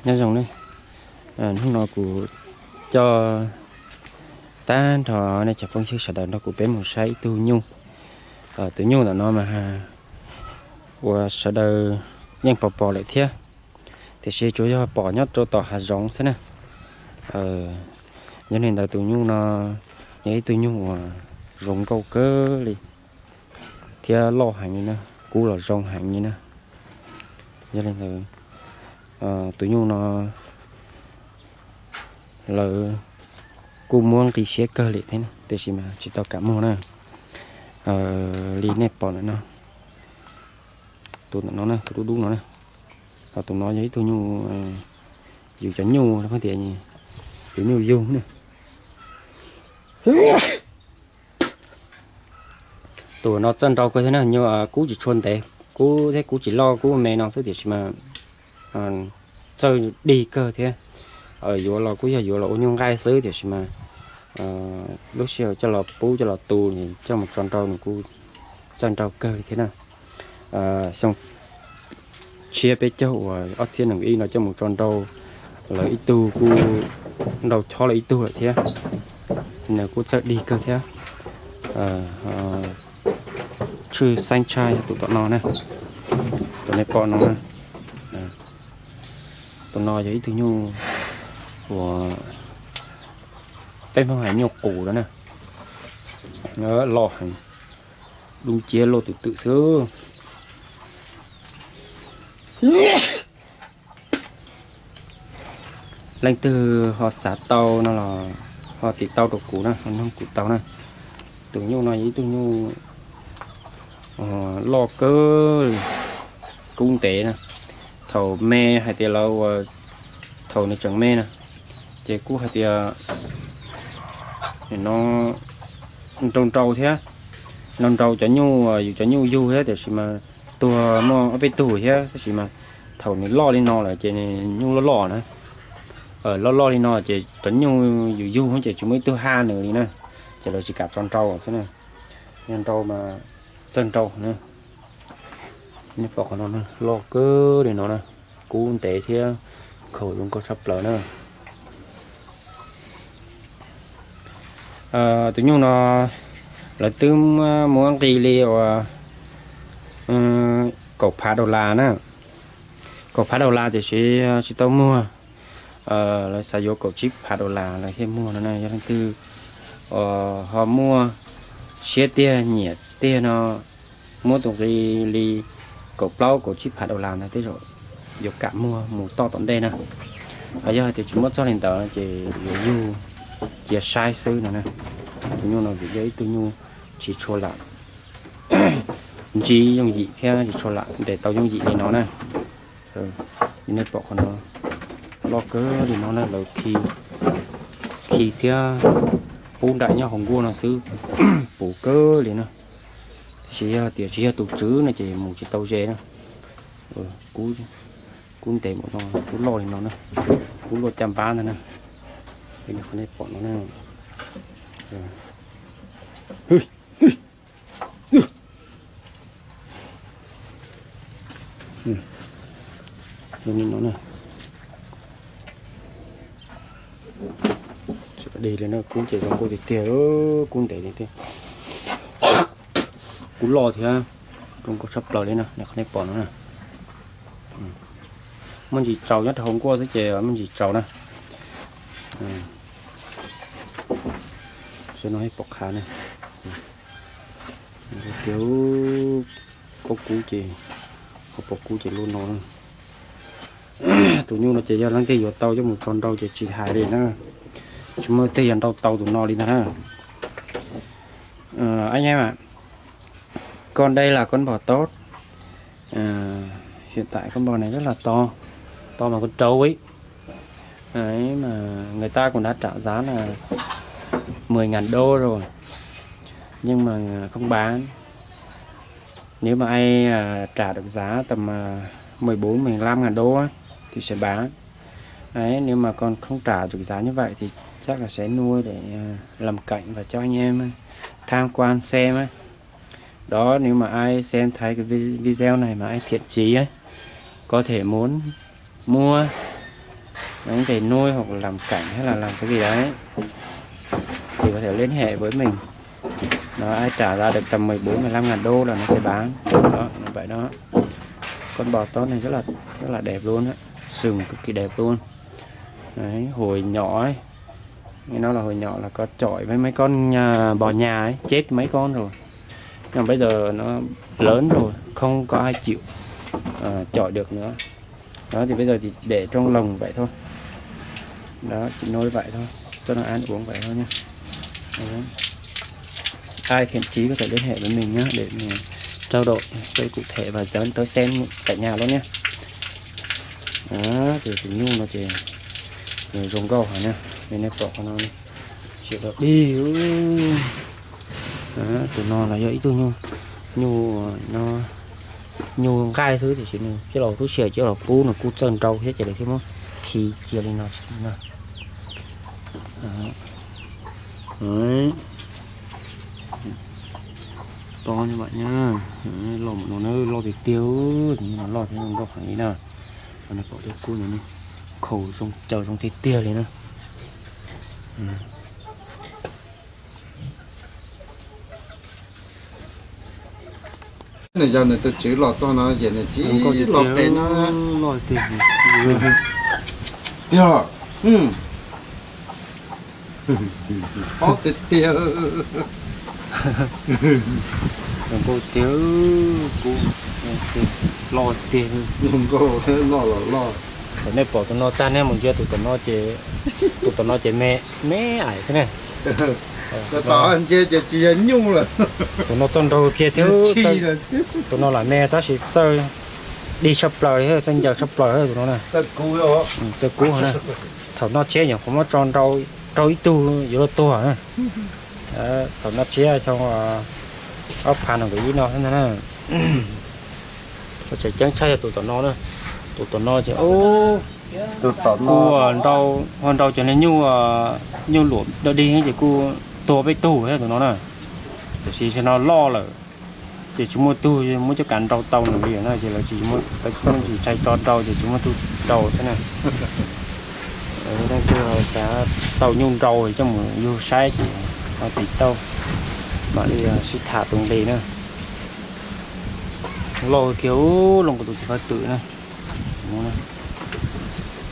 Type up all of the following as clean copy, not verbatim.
nhớ dòng đây lúc nào của cho ta thọ này chả phong sư sợ nó của bé một say tu nhung tu nhung là nó mà và sợ đời nhanh bỏ lại thế thì sẽ chú cho bỏ nhất cho tỏ hạt giống thế này cho nên là tu nhung nó nhảy tu nhung mà rụng câu cơ đi thì lo hành như nè cú là rong hành như nè cho nên là tu nhung nó là cú muốn thì sẽ cơ liệt thế này để chỉ mà chỉ tao cảm ơn nè đi nẹp bỏ nữa nè tụi nó nè tụi đúng nó nè và tụi nó giấy tôi nhu dù cho nhu nó có tiền gì kiểu nhu vô nè tụi nó chân trâu cái thế này nhưng cú chỉ chuồn té cú thế cú chỉ lo cú mẹ nó sẽ thì mà chơi đi cơ thế ở vô là cú giờ vô là ô nhung gai xứ thì mà lúc sau cho là bú cho là tù thì cho một tròn trâu này cú chân trâu cơ thế nào xong chia bé châu và ớt xiên làm y nó cho một tròn trâu là ít tu cú đầu cho là ít tu lại thế là cú chơi đi cơ thế trừ xanh chai tụi nó này tụi này bọn nó tụi nó giấy tụi nhu của tên không phải nhọc củ đó nè nhớ lò hành đúng chia lô tự sướng lên từ họ xả tàu nó là họ tịt tàu độc củ nè họ không củ tàu nè tụi nhu này với tụi nhu lo cơ cung tế nè thầu me hay tiền lâu thầu này chẳng me nè chế cú hay tiền nó trâu trâu thế non trâu cho nhu du thế để mà tua mò ở bên tủ thế thì mà thầu này lo đi nó là chế này nhu lo nữa lo đi nó chế cho nhu du không chế chúng mới tua ha nữa đi nè chế là chỉ cả tròn trâu ở thế này nhân trâu mà chân trâu nữa nên bỏ nó lo cơ để nó nè cú tế thế khẩu luôn có sắp lỡ nữa tự nhiên nó là từ muốn kỳ liệu cột phá đầu là nè cột phá đầu là thì sẽ tao mua là sử dụng cột chip phá đầu là khi mua nó này cho nên từ họ mua xe tiền nhiệt tiền nó mua tụng cái ly cột lâu cột chip phá đầu là này thế rồi dục cả mua một to tận đây nè bây giờ thì chúng mất cho nền tảng chỉ du chia sai sư này nè tôi nhu nó bị giấy tôi nhu chỉ cho lại chỉ dùng gì theo chỉ cho lại để tao dùng gì để nó này rồi nên bỏ con nó lo cớ thì nó là khi theo buôn đại nhau hồng vua nó sư bổ cơ thì nó chỉ tụ trứ này chỉ một chỉ tàu dê nè cún tệ một nó cún lòi nó nè cún lòi chăm ba nè cái này con này bỏ nó nè nó nè đi lên nó cún chạy trong cô thì tiền cún tệ thì tiền cún lò thì ha không có sắp lò lên nè con này bỏ nó nè mình chỉ trầu nhất hôm qua tới chè mình chỉ trầu nè sẽ nói bọc khá này kiểu bọc cú chè bọc cú chè luôn nó tụi nhu nó chè ra lăng tê vô tàu cho một con đâu chè chỉ hại đi nữa chúng mới tê dần tàu tụi nó đi nè anh em ạ con đây là con bò tốt hiện tại con bò này rất là to mà con trâu ấy đấy mà người ta cũng đã trả giá là 10.000 đô rồi nhưng mà không bán. Nếu mà ai trả được giá tầm 14-15.000 đô ấy, thì sẽ bán. Đấy, nếu mà con không trả được giá như vậy thì chắc là sẽ nuôi để làm cảnh và cho anh em tham quan xem ấy. Đó, nếu mà ai xem thấy cái video này mà ai thiện chí ấy, có thể muốn mua anh về nuôi hoặc là làm cảnh hay là làm cái gì đấy thì có thể liên hệ với mình. Nó ai trả ra được tầm 14-15 ngàn đô là nó sẽ bán. Đó, như vậy đó. Con bò tốt này rất là đẹp luôn á, sừng cực kỳ đẹp luôn. Đấy, hồi nhỏ ấy, nghe nói là hồi nhỏ là có chọi với mấy con bò nhà ấy, chết mấy con rồi. Nhưng mà bây giờ nó lớn rồi, không có ai chịu chọi được nữa. Đó thì bây giờ thì để trong lồng vậy thôi. Đó, chỉ nuôi vậy thôi, cho nó ăn uống vậy thôi nha. Đấy. Ai thiện chí có thể liên hệ với mình nhé để mình trao đổi tới cụ thể và dẫn tới xem tại nhà luôn nhé. Đó thì nhung nó chỉ dùng gầu hả nha, bên này bỏ nó chỉ được đi. Đó, tụi nó là do ý tôi nhu gai thứ thì chỉ nhu chứ là tôi sửa chứ là cú nó cú chân trâu hết chỉ để thêm khi chia lên nó. Đấy, to như vậy nhá. Lồng nó lo việc tiêu thì nó lo thế nó phải nào nó bỏ được cú này khẩu trong chờ trong thịt tia này nữa. này giờ này tôi chỉ lọt cho nó vậy này chỉ lọt bên nó lọt tiền tiêu có tiêu đừng có tiêu cú lọt tiền đừng có lo còn này bỏ tụi nó tan em một chưa tụi nó chỉ mẹ ải thế này. Nó tao anh chơi chỉ nhung là tụi nó tôn đầu kia thiếu tụi nó là mẹ ta chỉ chơi đi sập lời hết chân giờ sập lời hết tụi nó này thật cú rồi chơi cú hả thằng nó chế nhỉ không có tròn rau ít tu giữa to hả thằng nó chế xong ốc pan là cái gì nó thế này có chạy trắng say tụi nó chỉ ô tụi cu hoàn rau cho nên nhu luộc đỡ đi hay chỉ cu to với tu hết tụi nó này chỉ cho nó lo là chỉ chúng mua tu muốn cho cắn rau tàu này bây giờ chỉ là chỉ muốn không chỉ chạy tròn rau thì chúng mua tu rau thế này đang kêu cả tàu nhung rau thì trong vô sai chỉ tí tàu mà đi xịt thả tung đi nữa lo kiểu lòng của tụi phải tự này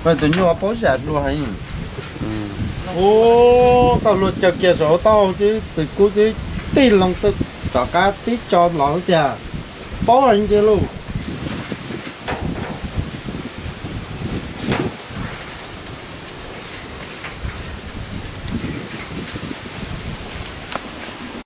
vậy tụi nhỏ bố già luôn hay ô tao luôn chờ kia số tao chứ từ cú chứ tí lòng tự cho cá tí cho lỏng chả bố anh kia luôn